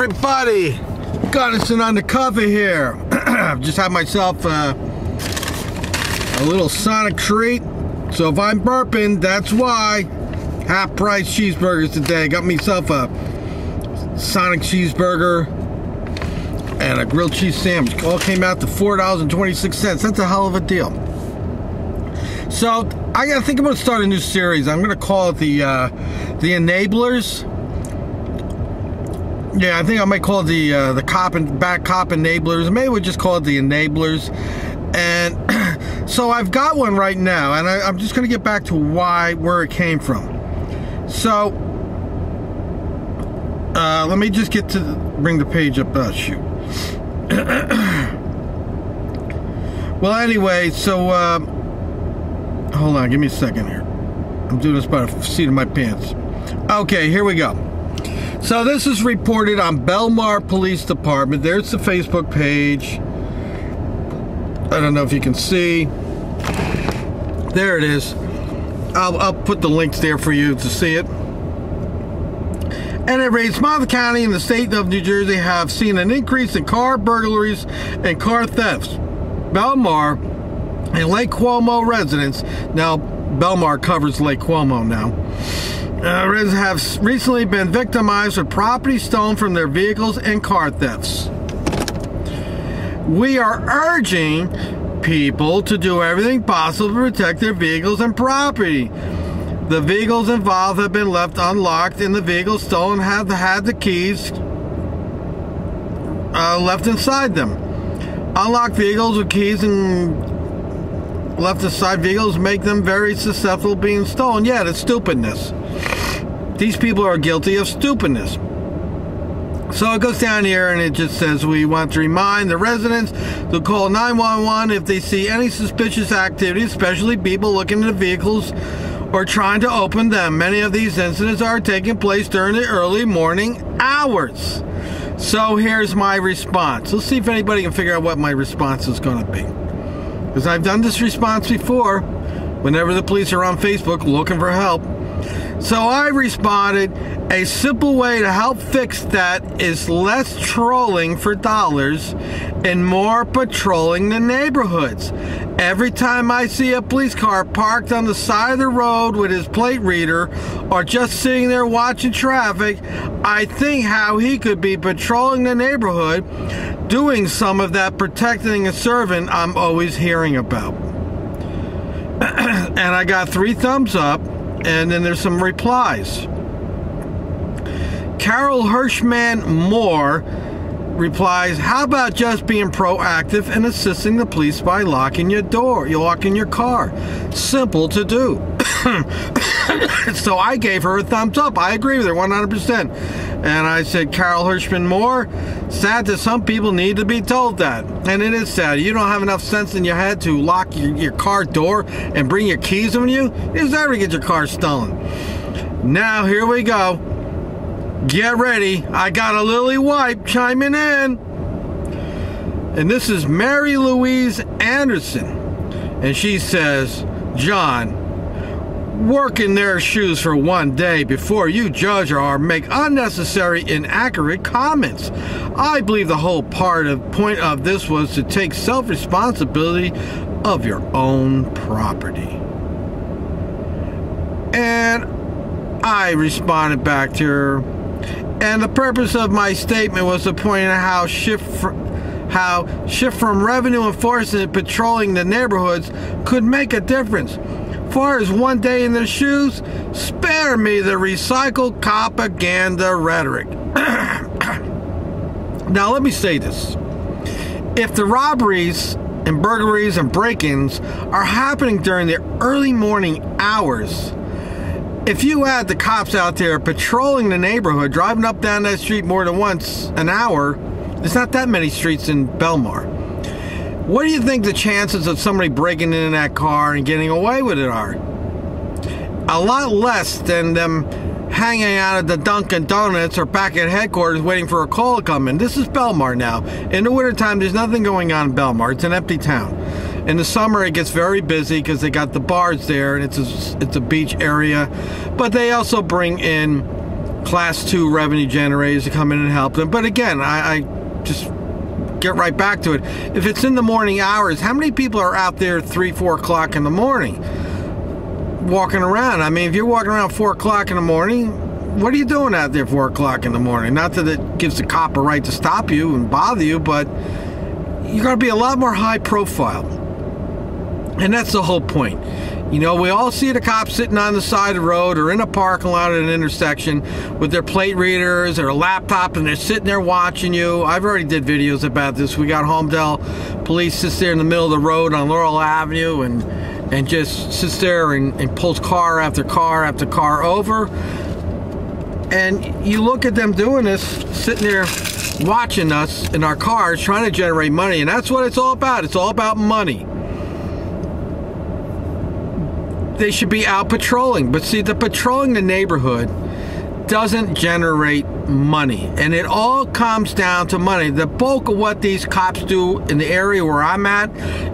everybody? Gunnison on the cover here. Just had myself a little Sonic treat. So if I'm burping, that's why. Half price cheeseburgers today. Got myself a Sonic cheeseburger and a grilled cheese sandwich. All came out to $4.26. That's a hell of a deal. So I think I'm going to start a new series. I'm going to call it the Enablers. Yeah, I think I might call it the bad cop enablers. Maybe we'll just call it the Enablers. And so I've got one right now, and I'm just going to get back to where it came from. So let me just bring the page up. Oh, shoot. Well, anyway, so hold on, give me a second here. I'm doing this by the seat of my pants. Okay, here we go. So this is reported on Belmar Police Department. There's the Facebook page. I don't know if you can see. There it is. I'll put the links there for you to see it. And it reads, Monmouth County and the state of New Jersey have seen an increase in car burglaries and car thefts. Belmar and Lake Como residents, now Belmar covers Lake Como now, residents have recently been victimized with property stolen from their vehicles and car thefts. We are urging people to do everything possible to protect their vehicles and property. The vehicles involved have been left unlocked, and the vehicles stolen have had the keys left inside them. Unlocked vehicles with keys and left inside vehicles make them very susceptible to being stolen. Yeah, that's stupidness. These people are guilty of stupidness. So it goes down here and it just says, we want to remind the residents to call 911 if they see any suspicious activity, especially people looking at the vehicles or trying to open them. Many of these incidents are taking place during the early morning hours. So here's my response. Let's see if anybody can figure out what my response is going to be. Because I've done this response before, whenever the police are on Facebook looking for help. So I responded, a simple way to help fix that is less trolling for dollars and more patrolling the neighborhoods. Every time I see a police car parked on the side of the road with his plate reader or just sitting there watching traffic, I think how he could be patrolling the neighborhood, doing some of that protecting and serving I'm always hearing about. And I got 3 thumbs up. And then there's some replies. Carol Hirschman Moore replies, how about just being proactive and assisting the police by locking your door? You lock in your car. Simple to do. So I gave her a thumbs up. I agree with her 100%. And I said, Carol Hirschman Moore, sad that some people need to be told that. And it is sad. You don't have enough sense in your head to lock your car door and bring your keys with you. You deserve to get your car stolen. Now, here we go. Get ready. I got a Lily White chiming in. And this is Mary Louise Anderson. And she says, John, work in their shoes for one day before you judge or make unnecessary inaccurate comments. I believe the whole point of this was to take self-responsibility of your own property. And I responded back to her, and the purpose of my statement was to point out how shift from revenue enforcement patrolling the neighborhoods could make a difference. Far as one day in their shoes, spare me the recycled propaganda rhetoric. Now let me say this. If the robberies and burglaries and break-ins are happening during the early morning hours, if you had the cops out there patrolling the neighborhood, driving up down that street more than once an hour, there's not that many streets in Belmar. What do you think the chances of somebody breaking in that car and getting away with it are? A lot less than them hanging out at the Dunkin' Donuts or back at headquarters waiting for a call to come in. This is Belmar now. In the wintertime, there's nothing going on in Belmar. It's an empty town. In the summer, it gets very busy because they got the bars there, and it's a beach area. But they also bring in class 2 revenue generators to come in and help them. But again, I just get right back to it. If it's in the morning hours, how many people are out there 3, 4 o'clock in the morning walking around? I mean, if you're walking around 4 o'clock in the morning, what are you doing out there 4 o'clock in the morning? Not that it gives the cop a right to stop you and bother you, but you're going to be a lot more high profile. And that's the whole point. You know, we all see the cops sitting on the side of the road or in a parking lot at an intersection with their plate readers or a laptop, and they're sitting there watching you. I've already did videos about this. We got Homedale police sits there in the middle of the road on Laurel Avenue and just sits there and pulls car after car after car over. And you look at them doing this, sitting there watching us in our cars, trying to generate money. And that's what it's all about. It's all about money. They should be out patrolling. But see, the patrolling the neighborhood doesn't generate money. And it all comes down to money. The bulk of what these cops do in the area where I'm at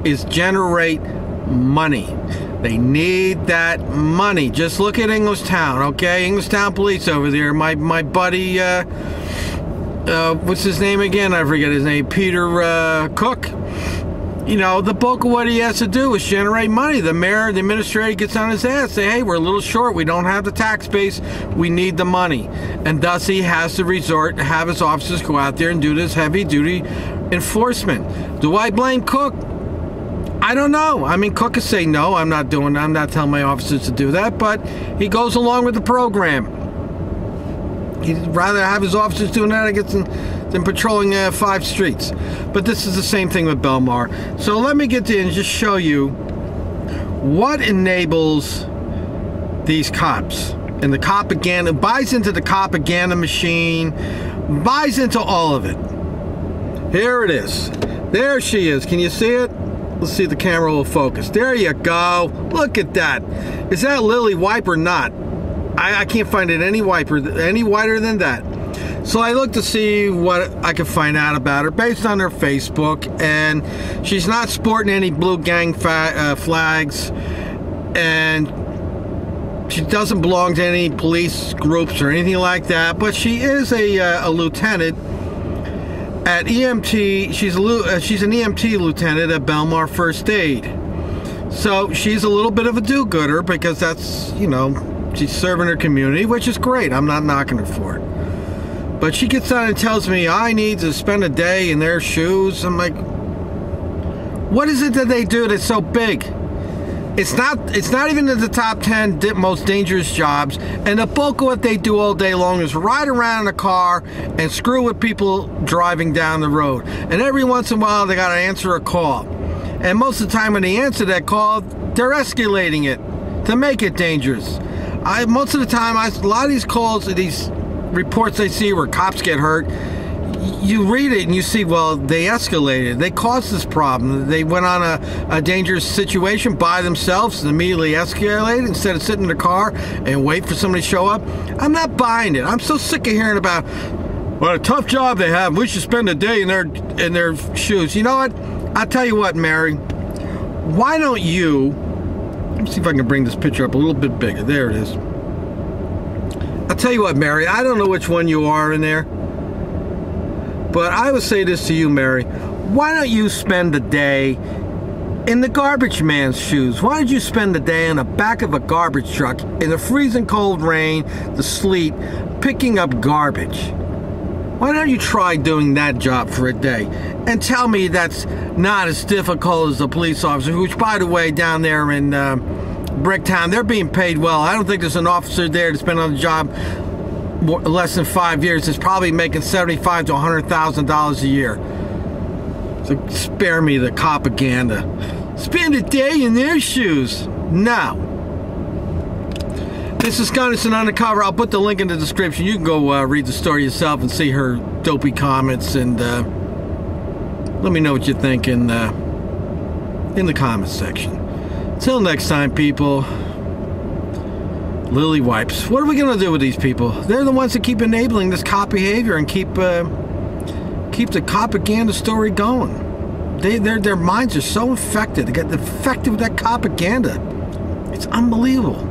is generate money. They need that money. Just look at Englishtown, okay? Englishtown police over there. My buddy, what's his name again? I forget his name. Peter Cook. You know, the bulk of what he has to do is generate money. The mayor, the administrator gets on his ass, say, hey, we're a little short. We don't have the tax base. We need the money. And thus he has to resort to have his officers go out there and do this heavy-duty enforcement. Do I blame Cook? I don't know. I mean, Cook could say, no, I'm not telling my officers to do that, but he goes along with the program. He'd rather have his officers doing that, I guess, than patrolling 5 streets. But this is the same thing with Belmar. So let me get to and just show you what enables these cops. And the propaganda, buys into the propaganda machine, buys into all of it. Here it is. There she is. Can you see it? Let's see if the camera will focus. There you go. Look at that. Is that Lily Wipe or not? I can't find it any whiter than that. So I looked to see what I could find out about her based on her Facebook, and she's not sporting any blue gang flags, and she doesn't belong to any police groups or anything like that, but she is a lieutenant at EMT. She's an EMT lieutenant at Belmar First Aid. So she's a little bit of a do-gooder because that's, you know, she's serving her community, which is great. I'm not knocking her for it. But she gets on and tells me I need to spend a day in their shoes. I'm like, what is it that they do that's so big? It's not even in the top 10 most dangerous jobs, and the bulk of what they do all day long is ride around in a car and screw with people driving down the road. And every once in a while they got to answer a call. And most of the time when they answer that call, they're escalating it to make it dangerous. Most of the time, a lot of these calls, these reports I see where cops get hurt, you read it and you see, well, they escalated. They caused this problem. They went on a dangerous situation by themselves and immediately escalated instead of sitting in the car and wait for somebody to show up. I'm not buying it. I'm so sick of hearing about what a tough job they have. We should spend a day in their shoes. You know what? I'll tell you what, Mary. Why don't you... Let me see if I can bring this picture up a little bit bigger. There it is. I'll tell you what, Mary. I don't know which one you are in there. But I would say this to you, Mary. Why don't you spend the day in the garbage man's shoes? Why don't you spend the day in the back of a garbage truck in the freezing cold rain, the sleet, picking up garbage? Why don't you try doing that job for a day? And tell me that's not as difficult as the police officer, which, by the way, down there in Bricktown, they're being paid well. I don't think there's an officer there that's been on the job less than 5 years is probably making $75,000 to $100,000 a year. So spare me the propaganda. Spend a day in their shoes. No. This is Gunnison Undercover. I'll put the link in the description. You can go read the story yourself and see her dopey comments, and let me know what you think in the comments section. Till next time, people. Lily Wipes. What are we going to do with these people? They're the ones that keep enabling this cop behavior and keep the propaganda story going. Their minds are so infected. They get infected with that propaganda. It's unbelievable.